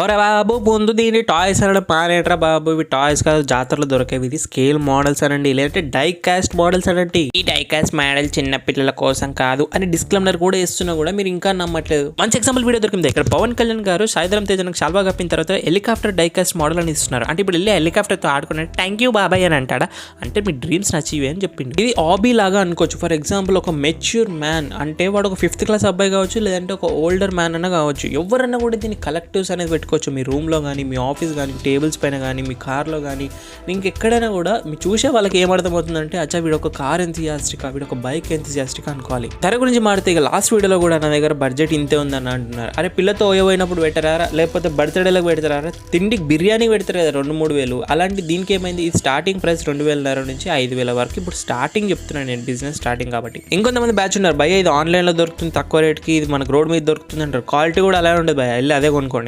ఒరే బాబు ముందు దీని టాయ్స్ అనడం మానేట్రా బాబు, ఇవి టాయ్స్ కాదు జాతరలో దొరికేవి, ఇది స్కేల్ మోడల్స్ అనండి, లేదంటే డై కాస్ట్ మోడల్స్ అనండి. ఈ డై కాస్ట్ మోడల్ చిన్న పిల్లల కోసం కాదు అని డిస్క్లైమర్ కూడా ఇస్తున్నా కూడా మీరు ఇంకా నమ్మట్లేదు. మంచి ఎగ్జాంపుల్ వీడియో దొరికింది. ఇక్కడ పవన్ కళ్యాణ్ గారు సాయిధరం తేజానికి చాలా బాగా కప్పిన తర్వాత హెలికాప్టర్ డై కాస్ట్ మోడల్ అని ఇస్తున్నారు. అంటే ఇప్పుడు వెళ్ళి హెలికాప్టర్తో ఆడుకున్నాడు థ్యాంక్ యూ బాబాయ్ అని అంటాడా, అంటే మీ డ్రీమ్స్ నచ్చివే అని చెప్పింది. ఇది హాబీ లాగా అనుకోవచ్చు. ఫర్ ఎగ్జాంపుల్ ఒక మెచ్యూర్ మ్యాన్ అంటే వాడు ఒక 5th క్లాస్ అబ్బాయి కావచ్చు, లేదంటే ఒక ఓల్డర్ మ్యాన్ అన్న కావచ్చు, ఎవరన్నా కూడా దీన్ని కలెక్టివ్స్ అనేది పెట్టుకోవచ్చు. మీ రూమ్లో కానీ, మీ ఆఫీస్ కానీ, టేబుల్స్ పైన కానీ, మీ కార్లో కానీ, ఇంకెక్కడైనా కూడా మీరు చూసే వాళ్ళకి ఏమర్థమవుతుందంటే అచ్చా వీడు ఒక కార్ ఎంతజియాస్టిక్, వీడు ఒక బైక్ ఎంతజియాస్టిక్ అనుకోవాలి. ధర గురించి మాడితే ఇక లాస్ట్ వీడియోలో కూడా నా దగ్గర బడ్జెట్ ఇంతే ఉందని అంటున్నారు. అరే పిల్లతో పోయినప్పుడు పెట్టరారా, లేకపోతే బర్త్డేలకు పెడతారా, తిండికి బిర్యానీ పెడతారు కదా 2-3 వేలు, అలాంటి దీనికి ఏమైంది, ఈ స్టార్టింగ్ ప్రైస్ 2,500 నుంచి 5,000 వరకు. ఇప్పుడు స్టార్టింగ్ చెప్తున్నాను నేను, బిజినెస్ స్టార్టింగ్ కాబట్టి. ఇంకొంతమంది బ్యాచ్ ఉన్నారు భయ్య ఇది ఆన్లైన్లో దొరుకుతుంది తక్కువ రేట్కి, ఇది మనకు రోడ్ మీద దొరుకుతుంది అంటారు. క్వాలిటీ కూడా అలానే ఉండదు భయ్య, వెళ్ళి అదే కొనుక్కోండి.